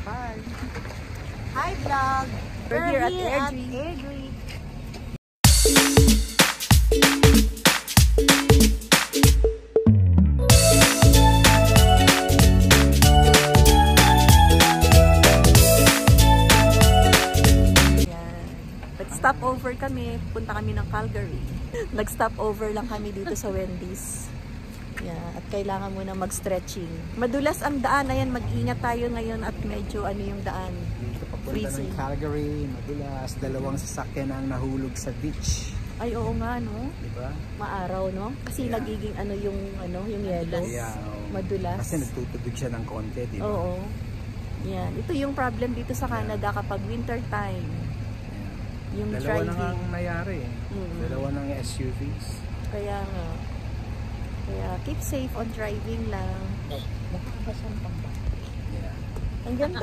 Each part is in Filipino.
Hi! Hi vlog! We're here at Airdrie. Stop over kami, punta kami ng Calgary. Nag-stop over lang kami dito sa Wendy's. Yeah, at kailangan muna mag-stretching. Madulas ang daan, ayan, mag-ingat tayo ngayon at medyo ano yung daan. Dito papunta ng Calgary, madulas, dalawang sasakyan ang nahulog sa beach. Ay, oo nga, no? Diba? Maaraw, no? Kasi nagiging ano yung yellow. Yeah, madulas. Kasi nagtutubig siya ng konti, diba? Oo. Yan. Ito yung problem dito sa Canada kapag winter time. Yung dalawa driving. na nga nangyari. Dalawa ng SUVs. Kaya nga. Kaya keep safe on driving lang. Nakakabasang pamba. Yeah. Ang ganda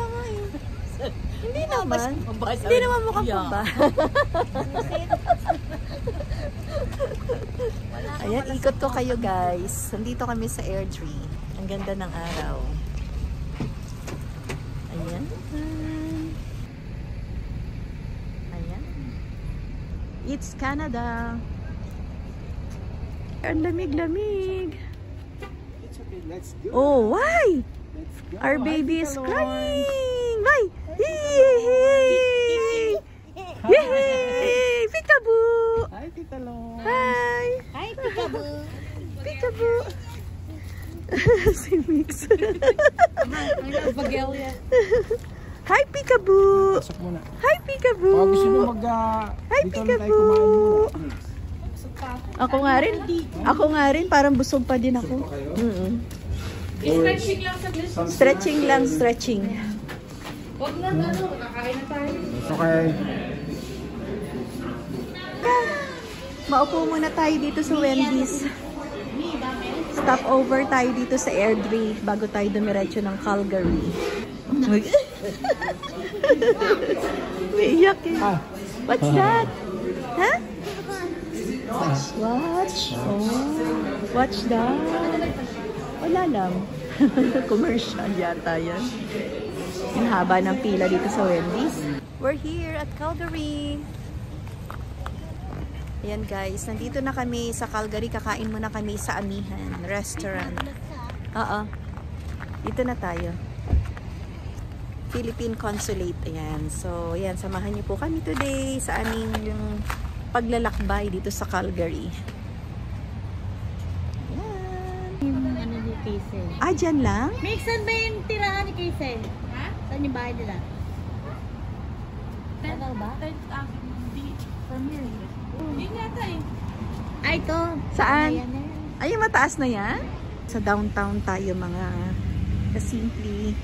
nga eh. Hindi naman. Hindi Hindi naman mukhang pamba. Ayan, ikot ko kayo guys. Nandito kami sa Airdrie. Ang ganda ng araw. Ayan. It's Canada. Ang lamig-lamig. It's okay, let's go. Oh, why? Let's go. Our baby is crying. Why? Yay! Peekaboo! Hi, Tita Lon. Hi! Hi, Peekaboo! Peekaboo! Si Mix. Hi, Peekaboo! Pasok muna. Hi, Peekaboo! Pag gusto nyo Hi, dito na tayo Peekaboo! kumain muna. Ako nga rin, parang busog pa din ako. Stretching lang sa gusto. Stretching. Huwag na, kakain na tayo. Okay. Maupo muna tayo dito sa Wendy's. Stop over tayo dito sa Airdrie bago tayo dumiretso ng Calgary. May iyak eh. What's that? Huh? Watch. Oh. Watch that. Wala lang. Commercial yata yan. Ang haba ng pila dito sa Wendy's. We're here at Calgary. Ayan guys, nandito na kami sa Calgary. Kakain muna kami sa Amihan Restaurant. Oo. Dito na tayo. Philippine Consulate. Ayan. So, ayan. Samahan niyo po kami today sa aming yung paglalakbay dito sa Calgary. Ano ni Casey? Ah, dyan lang? Mix, saan ba yung tirahan ni Casey? Ha? Saan yung bahay nila? Ano ba? 10th Avenue from here. Yun yata eh. Ay, ito. Saan? Ayan na yan. Ay, yung mataas na yan? Sa downtown tayo mga kasimple.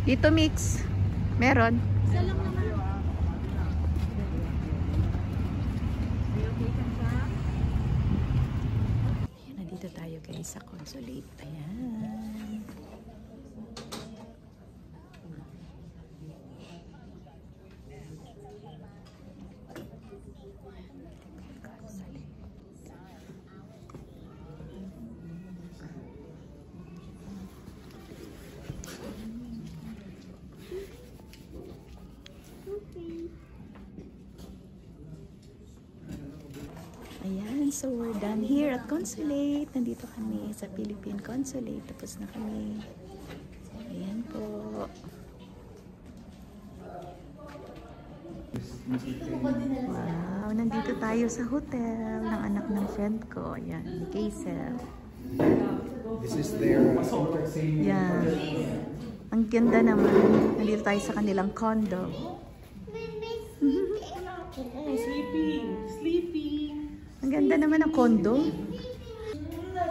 Dito Mix. Meron. Isa lang naman. Ayan, nandito tayo guys sa Consulate. Ayan. Ayan, so we're done here at Consulate. Nandito kami sa Philippine Consulate. Tapos na kami. Ayan po. Wow, nandito tayo sa hotel ng anak ng friend ko. Ayan, ni Kaysel. This is their Yan. Ang ganda naman. Nandito tayo sa kanilang condo. Sleeping. Ang ganda naman ng condo.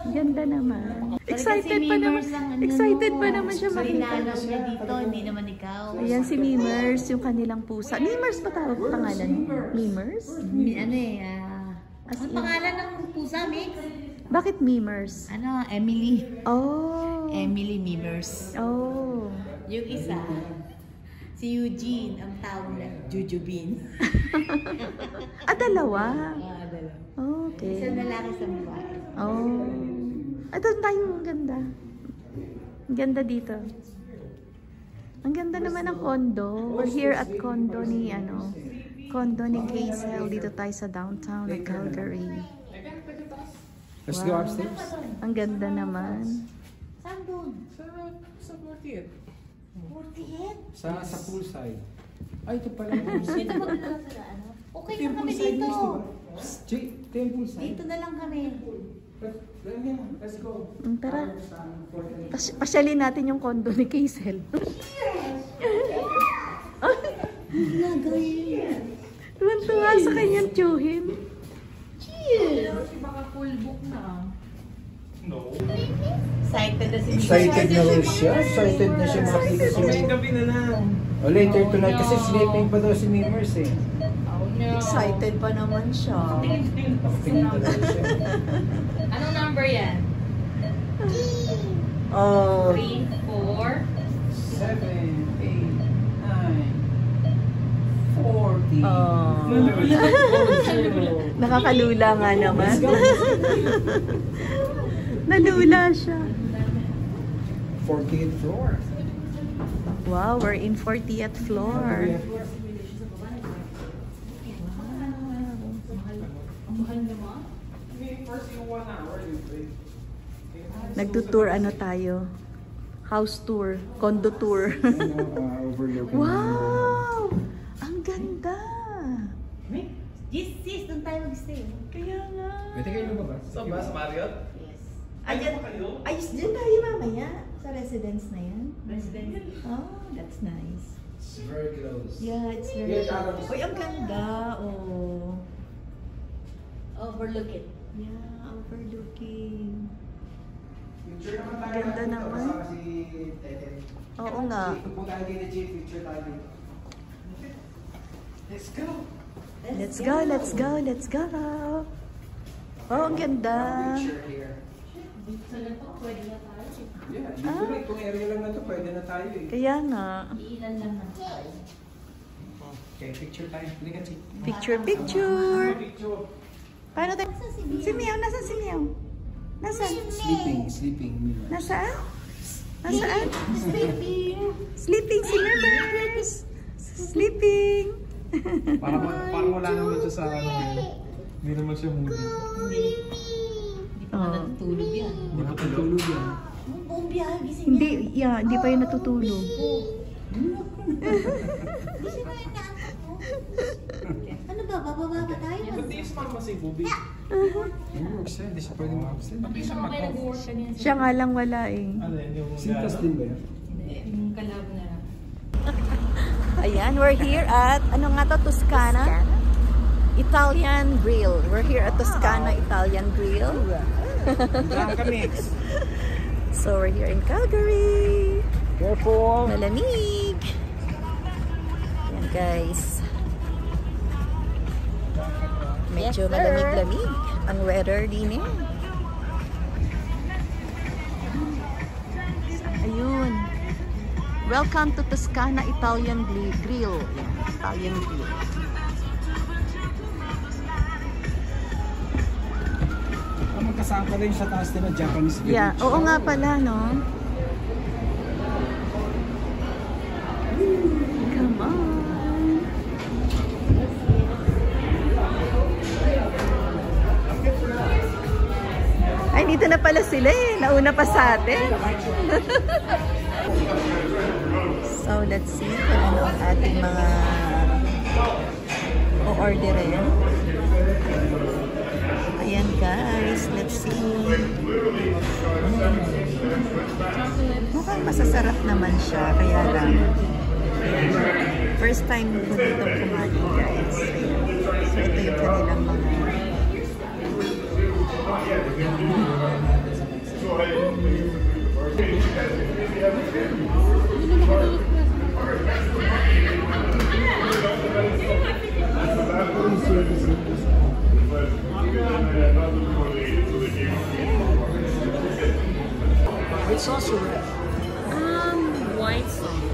Ang ganda naman. Excited pa naman. Excited pa naman siya makita. Sinalaw niya dito, hindi naman ikaw. Ayan si Mimers, yung kanilang pusa. Mimers ba tawag pangalan? Mimers? Ano eh, ang pangalan ng pusa, Mix? Bakit Mimers? Ano, Emily. Oh. Emily Mimers. Oh. Yung isa, si Eugene, ang tawag na Jujubin. Dalawa. Dalawa. Okay. Isang lalaki sa babae. Oh. Ito tayo, ang ganda. Ang ganda dito. Ang ganda naman ng condo. We're here at condo ni Hazel. Dito tayo sa downtown ng Calgary. Let's go upstairs. Ang ganda naman. Saan doon? Sa 40th. 48? Sa poolside. Ay, ito pala. Dito maganda sila, ano? Okay na kami dito. Ito yung poolside. Dito na lang kami. Let's go. Tara. Pasyalin natin yung condo ni Hazel. Tuwan-tuwa sa kanyang tiyuhin. Baka full book na. Excited na si Excited na rin siya. Excited na siya makita si May gabi na lang. later tonight kasi sleeping pa daw si Mimers eh. Excited pa naman siya. Tingin pa daw siya. Anong number yan? Oh. 3, 4. 7, 8, 9, 40. Oh. Nakakalula nga naman. Nalula siya. 40th floor. Wow, we're in 40th floor. Nagtutour ano tayo? House tour, condo tour. Overlooking. Wow! Ang ganda! Sis, doon tayo mag-stay. Kaya nga. Pwede kayo lumabas? Sa bus, Marriott? Yes. Ayos dyan tayo mamaya. Sa residence na yan. Resident. Oh, that's nice. It's very close. Yeah, it's very close. Uy, ang ganda. Oh. Overlook it. Yeah, overlooking. Picture naman tayo. Ganda naman. Kasama si Tete. Oo nga. Punta tayo dito, Chief. Picture tayo dito. Let's go. Let's go, let's go, let's go. Oh, ang ganda. Picture here. Dito na to, pwede na tayo. Yeah, dito na. Itong area lang na to. Pwede na tayo eh. Kaya nga. Iilan lang na tayo. Okay, picture tayo. Halika, Chief. Picture, picture. Picture. Paano tayo? Si Miao, nasaan si Miao? Nasaan? Sleeping. Nasaan? Nasaan? Sleeping si Members. Sleeping. Parang wala naman siya sa ano eh. Hindi naman siya movie. Hindi pa nga natutulog yan. Hindi pa tulog yan. Buong biyahe, gising Hindi, yan. hindi pa yun natutulog. Gising na yung naantok mo. Ano ba? Bababa ba tayo? Ba't di sumama si Bobby? Hindi siya pwede ma-absent. Ba't di siya mag-off? Nag-work ka niyan. Siya nga lang wala eh. Ano yun yung... Sintas din ba yan? Yung kalab na. Ayan, we're here at, ano nga to, Toscana? Italian Grill. We're here at Toscana Italian Grill. Blanca mix. So, we're here in Calgary. Careful. Malamig. Ayan, guys. Medyo malamig-lamig ang weather din eh. Ayun. Welcome to Toscana Italian Grill. Ayan, Italian Grill. Magkasama rin sa taas din ng Japanese village. Yeah, oo nga pala, no? Come on. Ay, dito na pala sila eh. Nauna pa sa atin. So, let's see kung ano ang ating mga o-orderin. Ayan guys, let's see. Mukhang masasarap naman siya, kaya lang. First time ko dito kumain guys. Ayan. So, ito yung kanilang mga Which sauce you have? White sauce.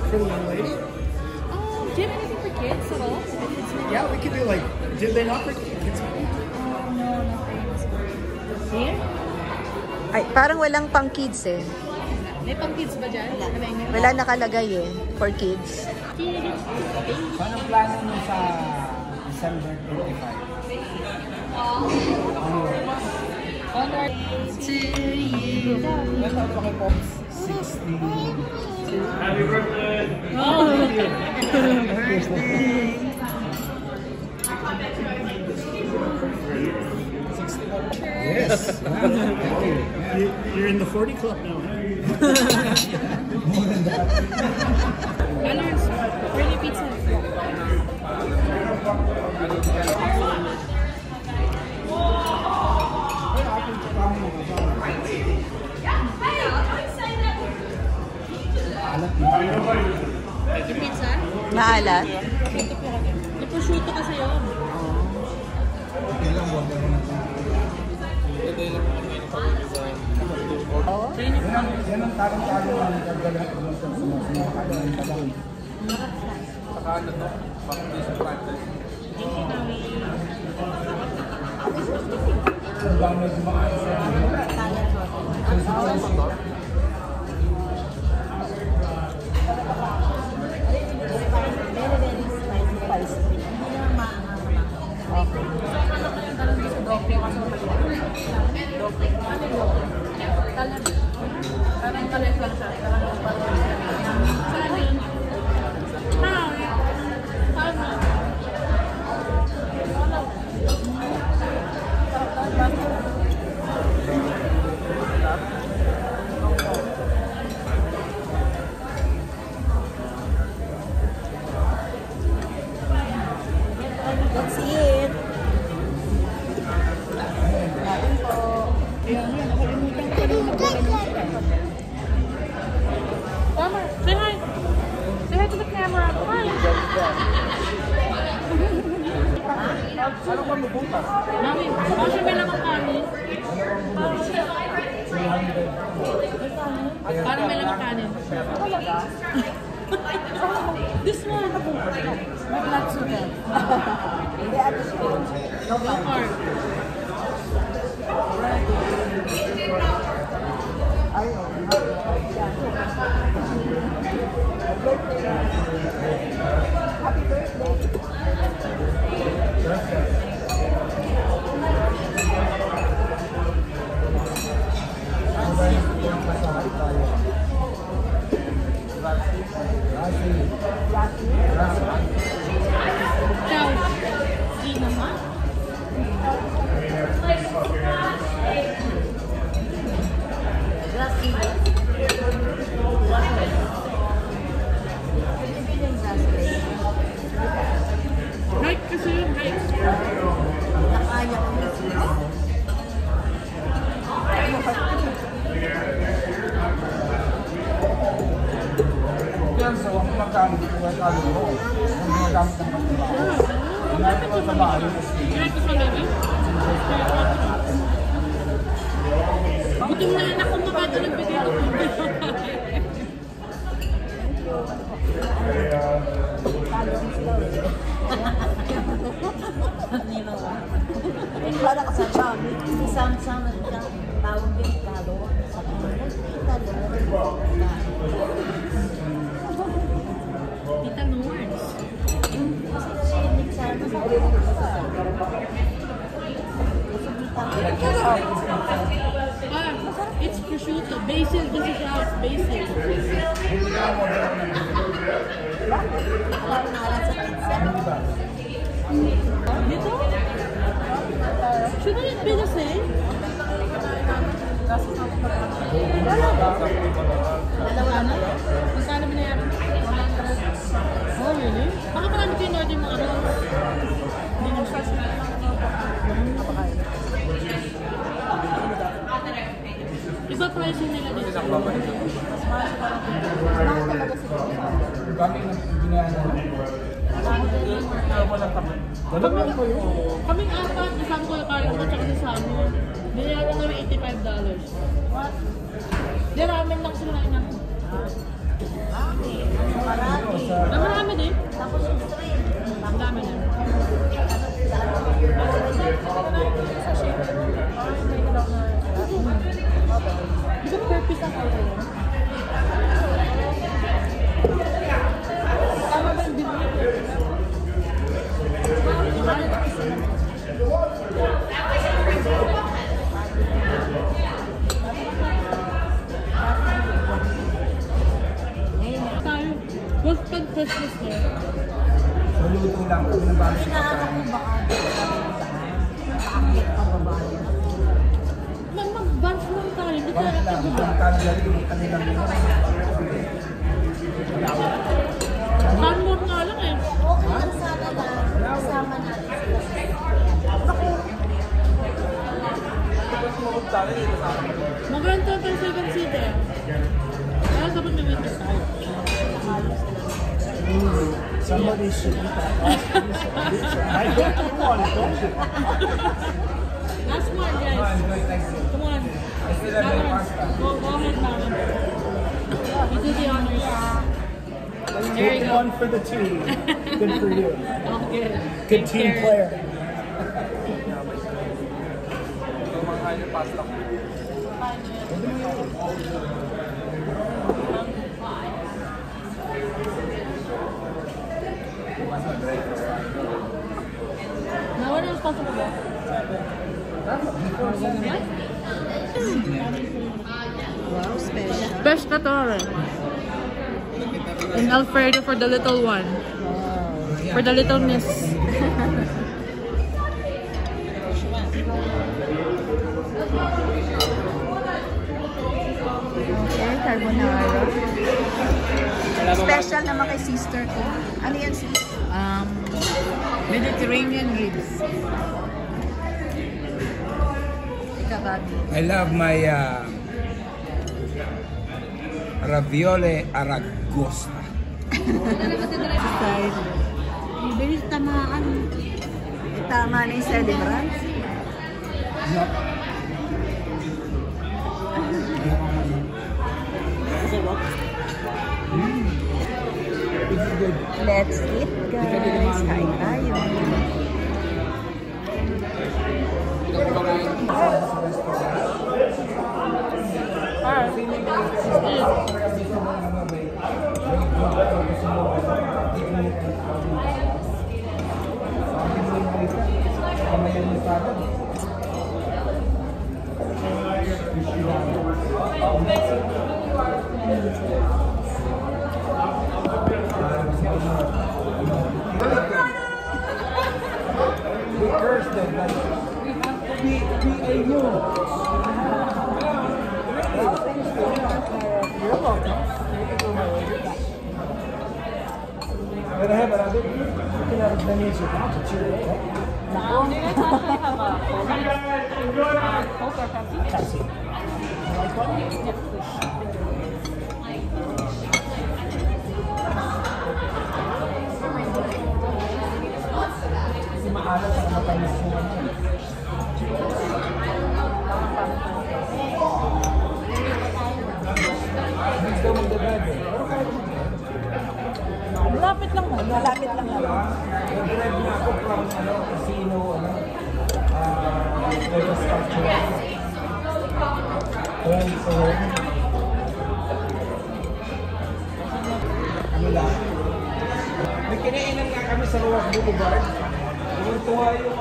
For lunch. Do you have anything for kids at all? Yeah, we could do like, did they not for kids? No, nothing. Here? Ay, parang walang pang kids eh. May pang kids ba dyan? Wala nakalagay eh, for kids. Paano plano nyo sa December 25? Honor to you. Wala pa kay Pops? 60. Happy birthday! Yes. Thank you. You're in the 40 club now. More than that. Colors. Really pizza. Yung pizza? Maalat. Yung prosciutto kasi yun. Yan ang tarong-tarong ang nagdala ko sa mga kailangan pa lang. Saka ano to? Baptism practice. Ang dami ng mga isa. Let's see it. Mama, say hi. Say hi to the camera. Hi. Mami, kasi may lamang kanin. Parang may lamang kanin. This one. Not so bad. Go for it. Ciao. Di naman. Right kasi yun, right. Yan, so ang magkamit ko ay kalo mo. Ang ginagamit ng pagkabaho. Ginamit ko sa bahay. Right ko sa baby. Gutom na anak kung makado nagbigay ko. Para ka sa chami, isang-sama ka, tawag din kalo. Tita Norns. It's prosciutto. Basil. This is house basil. Dito? Shouldn't it be the same? Dalawa na? Magkano binayaran? 100. Oh, really? Bakit marami kayo in-order mga ano? Hindi nyo siya. Iba price nila dito. Kami ng ginagawa. Kaming apat, isang ko yung karin ko tsaka sa amin. Binayaran kami $85. What? Di ramen lang sila na. What's the Christmas there? Maluto lang. Kami na ba? Mag-bunch lang tayo. Hindi tayo Bakit lang? nagtagulo. Ang Calgary, kanilang Sunmore nga lang eh. Okay lang sana na kasama natin sila. Maganda tayo sa ibang seater. Kaya dapat may winter tayo. Somebody should eat that last piece. I don't want it, don't you? Last one, guys. Come on. Go ahead, Mara. You do the honors. There you go. One for the team. Good for you. Okay. Good team player. Now, what are you responsible for? Wow, special. Best na to, and Alfredo for the little one. For the little miss. Okay, carbonara. Special naman kay sister ko. Ano yan, sis? Mediterranean ribs. Ikaw, Gabi. I love my ravioli aragosta. Bilis tamaan. Tama na yung celebrant. Let's eat, guys. Kain tayo. But I have another. You can have as many as you want to cheer it up. Pepsi. You like one? Kasi maalat sa matamis mo. Hindi daw magdadad eh. Malapit lang mo. Malapit lang naman. Nag-drive na ako from casino, Vegas Culture. So, ano lang. May kinainan nga kami sa Rojas Boulevard. Tuwa yung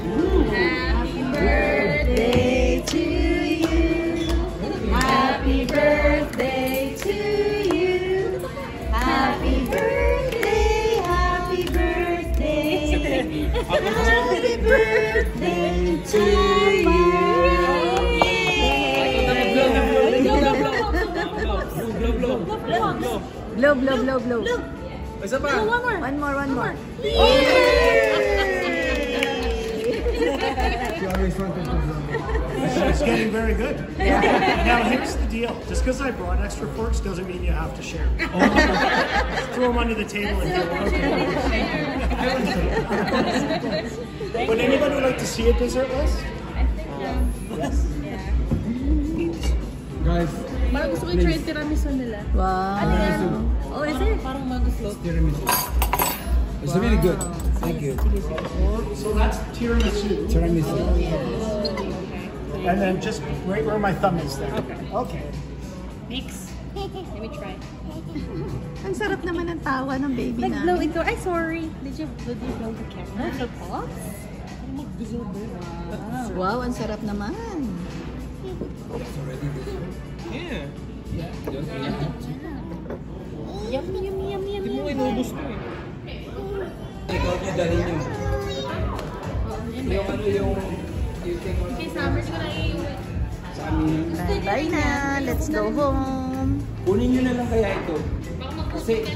Happy birthday to you. Happy birthday to you. Happy birthday, happy birthday. Happy birthday to you. Blow, blow, blow, blow. Isa pa? One more, one more. It's getting very good. Now here's the deal. Just because I brought extra forks doesn't mean you have to share. Throw them under the table and you're okay. Would anybody like to see a dessert list? Yes. Guys, Parang gusto ko i-try yung tiramisu nila. Wow. Oh, is it? Parang magusto. tiramisu. It's really good. Thank you. So that's tiramisu. Tiramisu. And then just right where my thumb is there. Okay. Mix. Let me try. Ang sarap naman ng tawa ng baby na. Nag-blow ito. Ay, sorry. Did you blow the camera? The box? Wow, ang sarap naman. Yeah. Yummy, yummy, yummy, yummy. Hindi mo inubos to eh. Ikaw niya dali niyo. Yung ano yung take out. Okay, summers ko na iiwan. Sa amin. Bye na. Let's go home. Kunin nyo na lang kaya ito. Kasi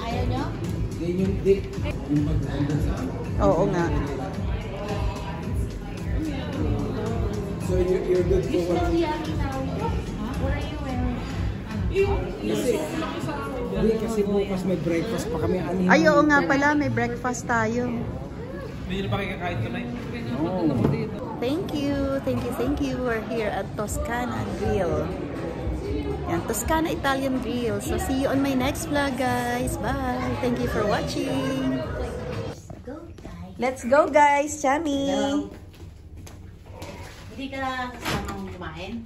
Ayaw nyo? yung mag-handle sa ano. Oo nga. So you're good for what? What are you wearing? Kasi bukas may breakfast pa kami. Ay, oo nga pala. May breakfast tayo. Hindi nyo pa kikakain tonight? Thank you. Thank you. Thank you. We're here at Toscana Grill. Yan, Toscana Italian Grill. So, see you on my next vlog, guys. Bye. Thank you for watching. Let's go, guys. Chami. Hindi ka kasama kumain?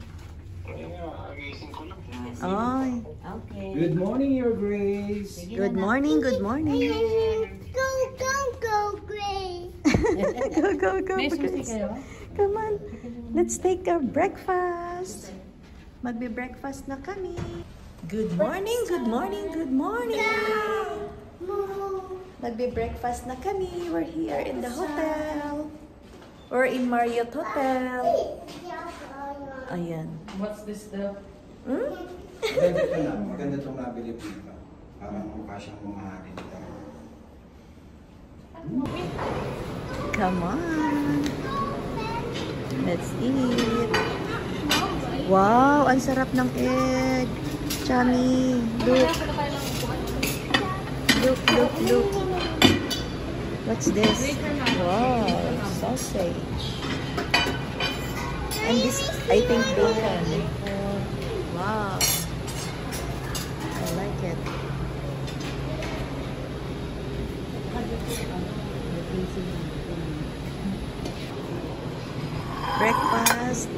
Oy. Okay. Good morning, Your Grace. Good morning. Good morning. Go, Grace. Go, go, go. May susi Grace. kayo? Come on. Let's take our breakfast. Magbe-breakfast na kami. Good morning. Good morning. Good morning. Magbe-breakfast na kami. We're here in the hotel. We're in Marriott Hotel. Ayan. What's this stuff? Hmm? Maganda ito na. Maganda itong nabili po ito. Parang mukha siyang mamahali dito. Come on. Let's eat. Wow, ang sarap ng egg. Chami. Look. Look, look, look. What's this? Wow, sausage. And this, I think, bacon. Wow. I like it. Breakfast.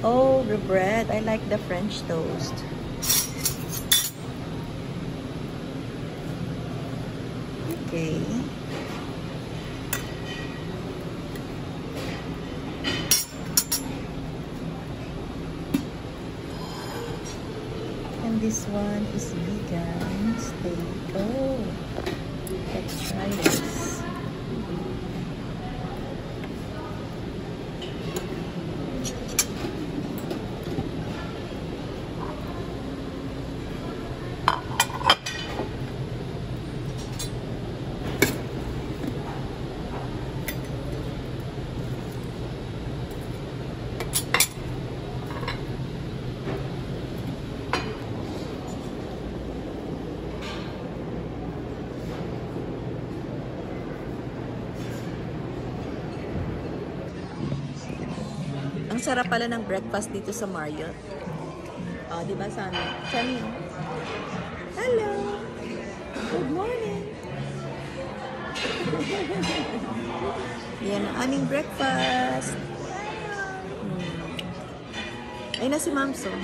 Oh, the bread. I like the French toast. Okay. And this one is vegan steak. Oh, let's try this. Ang sarap pala ng breakfast dito sa Marriott. Oh, di ba, Sammy? Sammy. Hello. Good morning. Yan ang aming breakfast. Ay na si Mamso.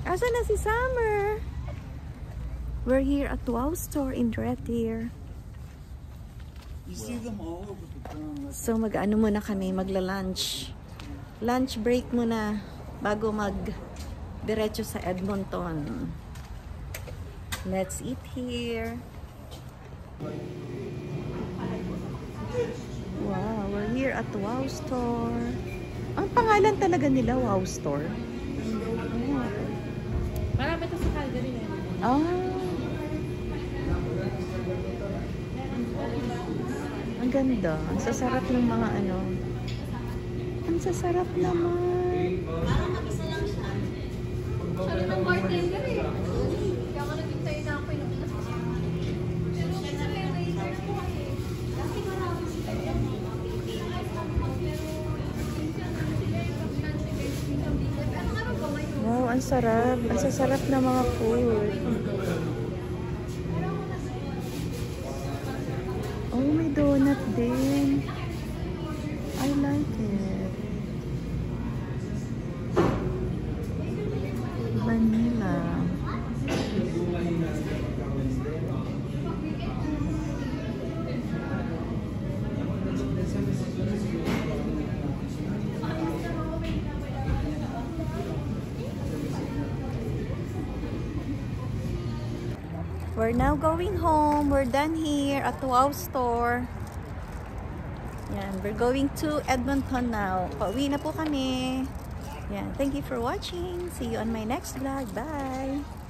Asa na si Summer? We're here at Wow Store in Red Deer. You see them all over the ground. So mag-ano muna kami, magla-lunch. Lunch break muna bago mag-diretso sa Edmonton. Let's eat here. Wow, we're here at Wow Store. Ang pangalan talaga nila, Wow Store. Marami ito sa Calgary na yun. Ang ganda. Ang sasarap ng mga ano. Ang sasarap naman. Siya rin ang bartender eh. Kaya ako nagintay na ako yung pero minsan may waiter po eh. Kasi marami sila yan. Wow, ang sarap. Ang sasarap ng mga food. Oh, may donut din. I like it. Vanilla. We're now going home. We're done here at the Wow Store. Yan, we're going to Edmonton now. Pauwi na po kami. Yan, thank you for watching. See you on my next vlog. Bye!